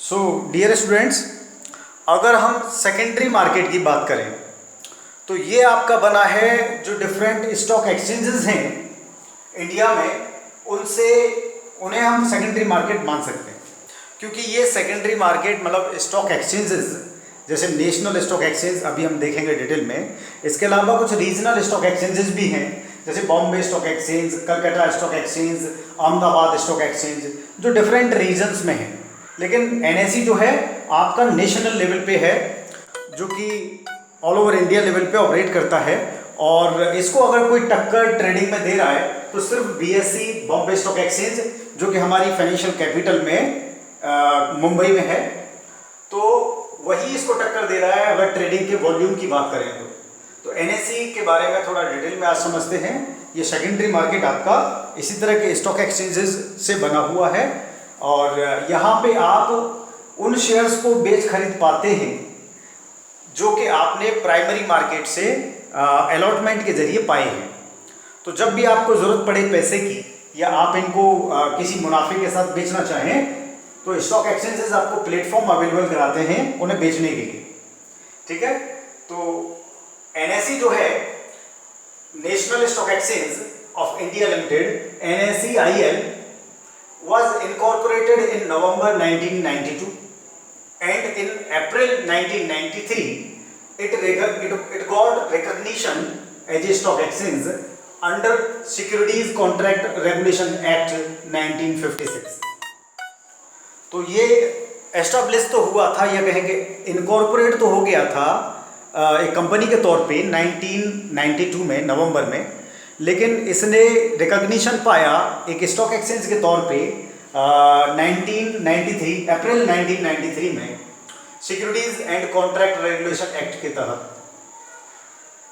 So dear students, अगर हम secondary market की बात करें तो ये आपका बना है जो डिफरेंट स्टॉक एक्सचेंजेस हैं इंडिया में, उनसे उन्हें हम सेकेंडरी मार्केट मान सकते हैं। क्योंकि ये सेकेंडरी मार्केट मतलब स्टॉक एक्सचेंजेस जैसे नेशनल स्टॉक एक्सचेंज अभी हम देखेंगे डिटेल में, इसके अलावा कुछ रीजनल स्टॉक एक्सचेंजेस भी हैं जैसे Bombay stock exchange, Calcutta stock exchange, Ahmedabad stock exchange, जो डिफरेंट रीजन्स में हैं। लेकिन एनएसई जो है आपका नेशनल लेवल पे है, जो कि ऑल ओवर इंडिया लेवल पे ऑपरेट करता है। और इसको अगर कोई टक्कर ट्रेडिंग में दे रहा है तो सिर्फ बीएसई बॉम्बे स्टॉक एक्सचेंज, जो कि हमारी फाइनेंशियल कैपिटल में मुंबई में है, तो वही इसको टक्कर दे रहा है अगर ट्रेडिंग के वॉल्यूम की बात करें तो एनएसई के बारे में थोड़ा डिटेल में आज समझते हैं। ये सेकेंडरी मार्केट आपका इसी तरह के स्टॉक एक्सचेंजेस से बना हुआ है और यहाँ पे आप उन शेयर्स को बेच खरीद पाते हैं जो कि आपने प्राइमरी मार्केट से अलॉटमेंट के जरिए पाए हैं। तो जब भी आपको ज़रूरत पड़े पैसे की या आप इनको किसी मुनाफे के साथ बेचना चाहें तो स्टॉक एक्सचेंजेस आपको प्लेटफॉर्म अवेलेबल कराते हैं उन्हें बेचने के लिए। ठीक है, तो एनएसई जो है national stock exchange of India limited, NSEIL, was incorporated in November 1992 and in April 1993 it got recognition as a stock exchange under Securities Contract Regulation Act 1956। तो ये एस्टाब्लिश तो हुआ था, या कहेंगे इनकॉर्पोरेट तो हो गया था एक कंपनी के तौर पे 1992 में नवंबर में, लेकिन इसने रिकॉग्निशन पाया एक स्टॉक एक्सचेंज के तौर पे 1993 अप्रैल 1993 में securities and contract regulation act के तहत।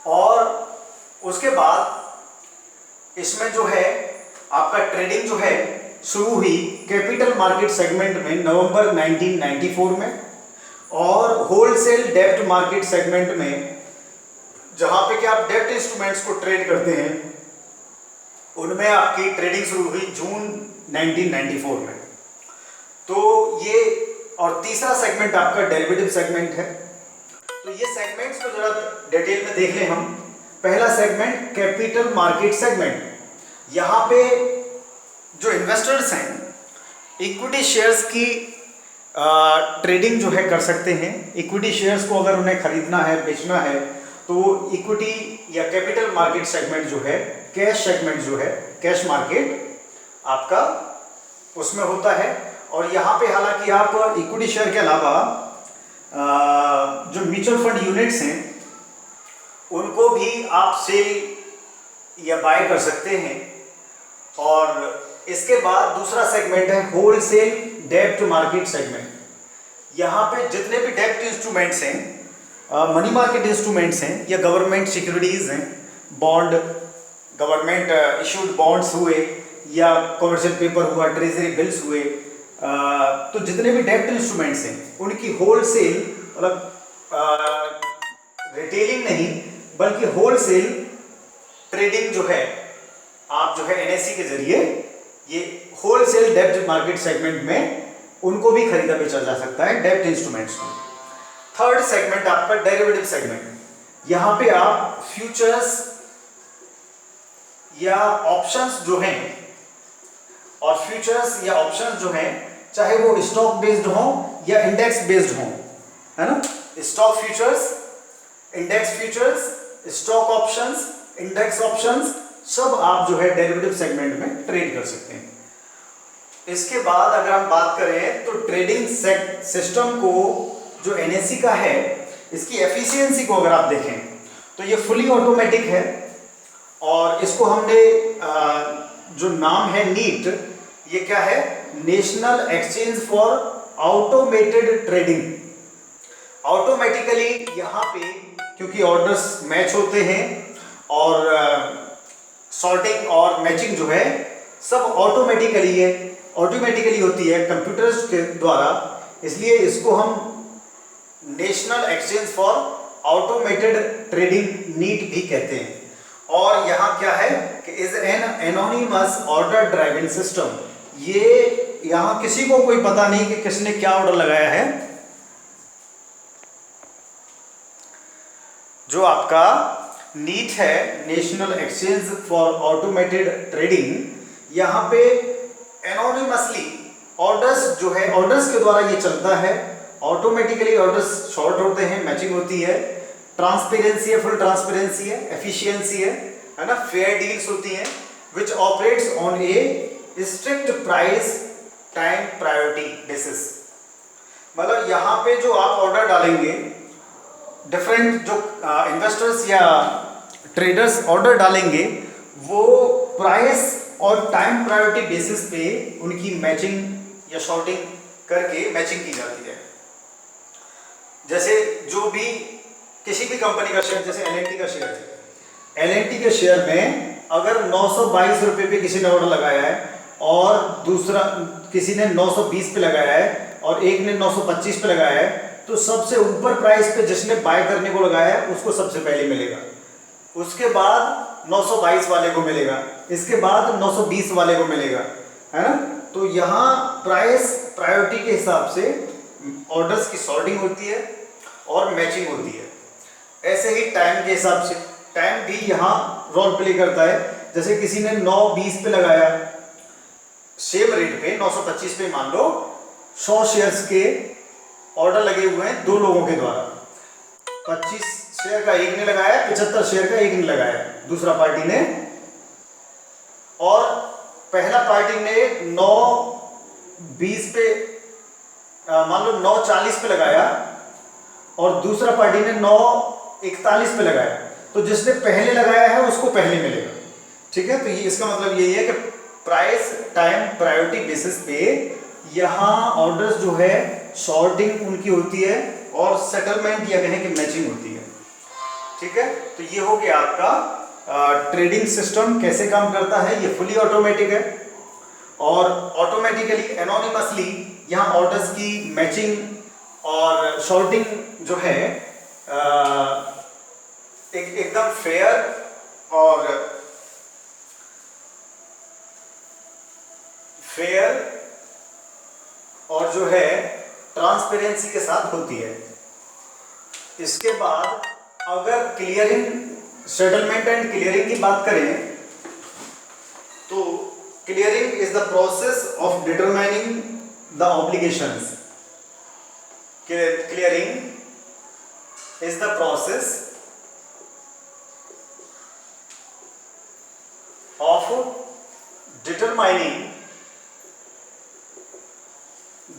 और उसके बाद इसमें जो है आपका ट्रेडिंग जो है शुरू हुई कैपिटल मार्केट सेगमेंट में नवंबर 1994 में, और होलसेल डेब्ट मार्केट सेगमेंट में जहां पे कि आप डेब्ट इंस्ट्रूमेंट्स को ट्रेड करते हैं उनमें आपकी ट्रेडिंग शुरू हुई जून 1994 में। तो ये और तीसरा सेगमेंट आपका डेरिवेटिव सेगमेंट है। तो ये सेगमेंट्स को जरा डिटेल में देख लें हम। पहला सेगमेंट कैपिटल मार्केट सेगमेंट, यहाँ पे जो इन्वेस्टर्स हैं इक्विटी शेयर्स की ट्रेडिंग जो है कर सकते हैं। इक्विटी शेयर्स को अगर उन्हें खरीदना है बेचना है तो इक्विटी या कैपिटल मार्केट सेगमेंट जो है, कैश सेगमेंट जो है, कैश मार्केट आपका उसमें होता है। और यहाँ पे हालांकि आप इक्विटी शेयर के अलावा जो म्यूचुअल फंड यूनिट्स हैं उनको भी आप सेल या बाय कर सकते हैं। और इसके बाद दूसरा सेगमेंट है होलसेल डेब्ट मार्केट सेगमेंट। यहाँ पे जितने भी डेब्ट इंस्ट्रूमेंट्स हैं, मनी मार्केट इंस्ट्रूमेंट्स हैं या गवर्नमेंट सिक्योरिटीज़ हैं, बॉन्ड, गवर्नमेंट इशूड बॉन्ड्स हुए या कमर्शियल पेपर हुआ, ट्रेजरी बिल्स हुए, तो जितने भी डेब्ट इंस्ट्रूमेंट्स हैं उनकी होलसेल मतलब रिटेलिंग नहीं बल्कि होलसेल ट्रेडिंग जो है आप जो है एनएसई के जरिए ये होलसेल डेब्ट मार्केट सेगमेंट में उनको भी खरीदा बेचा जा सकता है डेब्ट इंस्ट्रूमेंट्स को। थर्ड सेगमेंट आपका डेरिवेटिव सेगमेंट। यहाँ पे आप फ्यूचर्स या ऑप्शंस जो हैं, और फ्यूचर्स या ऑप्शंस जो हैं चाहे वो स्टॉक बेस्ड हो या इंडेक्स बेस्ड हो, है ना, stock futures, index futures, stock options, index options, सब आप जो है डेरिवेटिव सेगमेंट में ट्रेड कर सकते हैं। इसके बाद अगर हम बात करें तो ट्रेडिंग सिस्टम को जो एनएसई का है इसकी एफिशिएंसी को अगर आप देखें तो ये फुली ऑटोमेटिक है। और इसको हमने जो नाम है नीट, ये क्या है, national exchange for automated trading. Automatically यहाँ पे क्योंकि ऑर्डर्स मैच होते हैं और सॉर्टिंग और मैचिंग जो है सब ऑटोमेटिकली होती है कंप्यूटर्स के द्वारा, इसलिए इसको हम national exchange for automated trading NEAT भी कहते हैं। और यहाँ क्या है कि is an anonymous order driving system, ये यहां किसी को कोई पता नहीं कि किसने क्या ऑर्डर लगाया है। जो आपका नीट है, national exchange for automated trading, यहां पे एनोनिमसली ऑर्डर्स जो है, ऑर्डर्स के द्वारा ये चलता है। ऑटोमेटिकली ऑर्डर्स शॉर्ट होते हैं, मैचिंग होती है, ट्रांसपेरेंसी है, फुल ट्रांसपेरेंसी है, एफिशिएंसी है ना, फेयर डील्स होती हैं, which operates on A strict price time priority basis. मतलब यहाँ पे जो आप ऑर्डर डालेंगे, डिफरेंट जो इन्वेस्टर्स या ट्रेडर्स ऑर्डर डालेंगे, वो प्राइस और टाइम प्रायोरिटी बेसिस पे उनकी मैचिंग या शॉर्टिंग करके मैचिंग की जाती है। जैसे जो भी किसी भी कंपनी का शेयर, जैसे एलएनटी का शेयर है, एलएनटी के शेयर में अगर 922 रुपये पे किसी ने ऑर्डर लगाया है और दूसरा किसी ने 920 पे लगाया है और एक ने 925 पे लगाया है, तो सबसे ऊपर प्राइस पे जिसने बाय करने को लगाया है उसको सबसे पहले मिलेगा, उसके बाद 922 वाले को मिलेगा, इसके बाद 920 वाले को मिलेगा, है ना। तो यहाँ प्राइस प्रायोरिटी के हिसाब से ऑर्डर्स की सॉर्टिंग होती है और मैचिंग होती है। ऐसे ही टाइम के हिसाब से टाइम भी यहाँ रोल प्ले करता है। जैसे किसी ने 920 पे लगाया, सेम रेट पे 925 पे मान लो 100 शेयर्स के ऑर्डर लगे हुए हैं दो लोगों के द्वारा, 25 शेयर का एक ने लगाया, 75 शेयर का एक ने लगाया, दूसरा पार्टी ने, और पहला पार्टी ने 920 पे मान लो 940 पे लगाया और दूसरा पार्टी ने 941 पे लगाया, तो जिसने पहले लगाया है उसको पहले मिलेगा। ठीक है, तो ये इसका मतलब यही है कि प्राइस टाइम प्रायोरिटी बेसिस पे यहाँ ऑर्डर्स जो है शॉर्टिंग उनकी होती है और सेटलमेंट या कहें कि मैचिंग होती है। ठीक है, तो ये हो गया आपका ट्रेडिंग सिस्टम कैसे काम करता है। ये फुली ऑटोमेटिक है और ऑटोमेटिकली एनोनिमसली यहाँ ऑर्डर्स की मैचिंग और शॉर्टिंग जो है एकदम फेयर और जो है ट्रांसपेरेंसी के साथ होती है। इसके बाद अगर क्लियरिंग, सेटलमेंट एंड क्लियरिंग की बात करें तो clearing is the process of determining the obligations. Clearing is the process of determining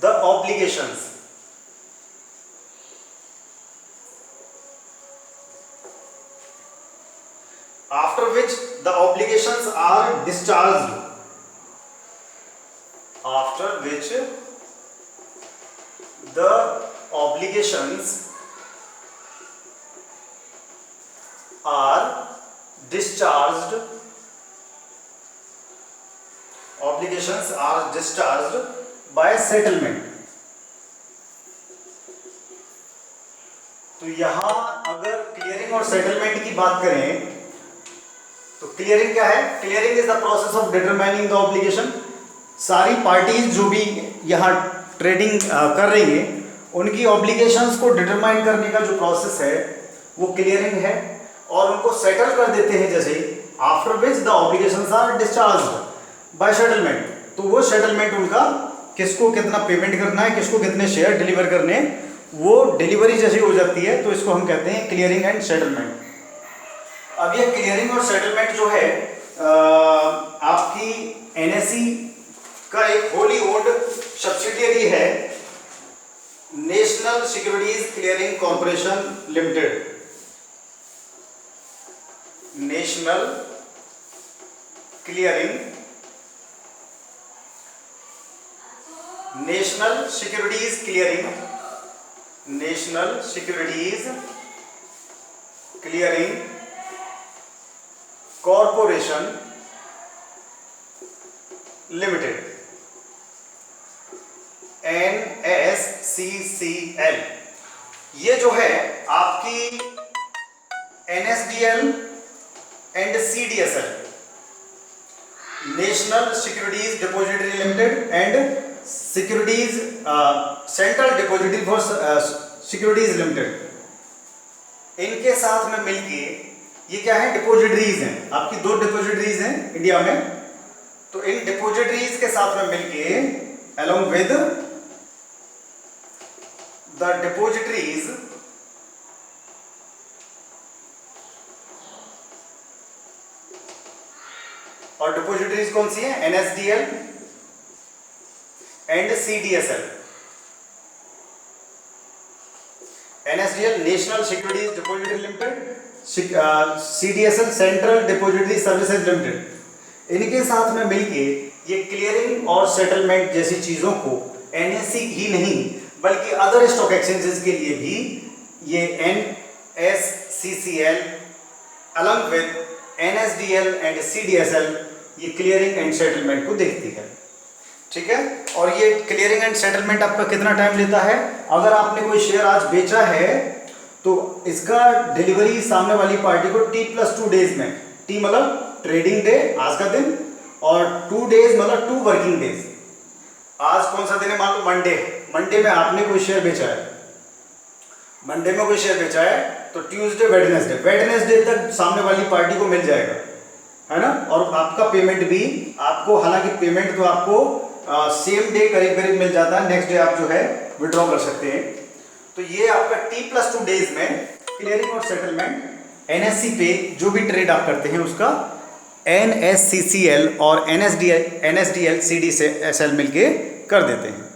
the obligations after which the obligations are discharged, after which the obligations are discharged, obligations are discharged by settlement। तो यहां अगर clearing और settlement की बात करें तो clearing क्या है? Clearing is the process of determining the obligation. सारी पार्टीज जो भी यहां ट्रेडिंग कर रही है उनकी ऑब्लिगेशंस को डिटरमाइन करने का जो प्रोसेस है वो क्लियरिंग है और उनको सेटल कर देते हैं। जैसे after which the obligations are discharged by settlement, तो वो सेटलमेंट उनका किसको कितना पेमेंट करना है, किसको कितने शेयर डिलीवर करने हैं, वो डिलीवरी जैसी हो जाती है, तो इसको हम कहते हैं क्लियरिंग एंड सेटलमेंट। अब ये क्लियरिंग और सेटलमेंट जो है आपकी एनएसई का एक होली ओन्ड सब्सिडियरी है, national securities clearing corporation limited. National clearing, national securities clearing, national securities clearing corporation limited, NSCCL। ये जो है आपकी NSDL and CDSL, national securities depository limited and securities central depository for securities limited, इनके साथ में मिलके ये क्या है, डिपॉजिटरीज हैं, आपकी 2 डिपॉजिटरीज हैं इंडिया में। तो इन डिपॉजिटरीज के साथ में मिलके अलोंग विद द डिपॉजिटरीज और डिपॉजिटरीज कौन सी है, NSDL and CDSL। NSDL national securities depository limited, CDSL central depository services limited, इनके साथ में मिलके ये क्लियरिंग और सेटलमेंट जैसी चीजों को NSE ही नहीं बल्कि अदर स्टॉक एक्सचेंजेस के लिए भी ये NSCCL along with NSDL and CDSL ये क्लियरिंग एंड सेटलमेंट को देखती है। ठीक है, और ये क्लियरिंग एंड सेटलमेंट आपका कितना टाइम लेता है, अगर आपने कोई शेयर आज बेचा है तो इसका डिलीवरी सामने वाली पार्टी को T+2 डेज में, T मतलब ट्रेडिंग डे आज का दिन, और 2 डेज मतलब 2 वर्किंग डेज। आज कौन सा दिन है, मान लो मंडे में आपने कोई शेयर बेचा है, मंडे में कोई शेयर बेचा है तो ट्यूसडे वेडनेसडे तक सामने वाली पार्टी को मिल जाएगा, है ना। और आपका पेमेंट भी आपको, हालांकि पेमेंट तो आपको सेम डे करीब मिल जाता है, नेक्स्ट डे आप जो है विड्रॉ कर सकते हैं। तो ये आपका T+2 डेज में क्लियरिंग और सेटलमेंट NSE पे जो भी ट्रेड आप करते हैं उसका NSCCL और NSDL CDSL मिलके कर देते हैं।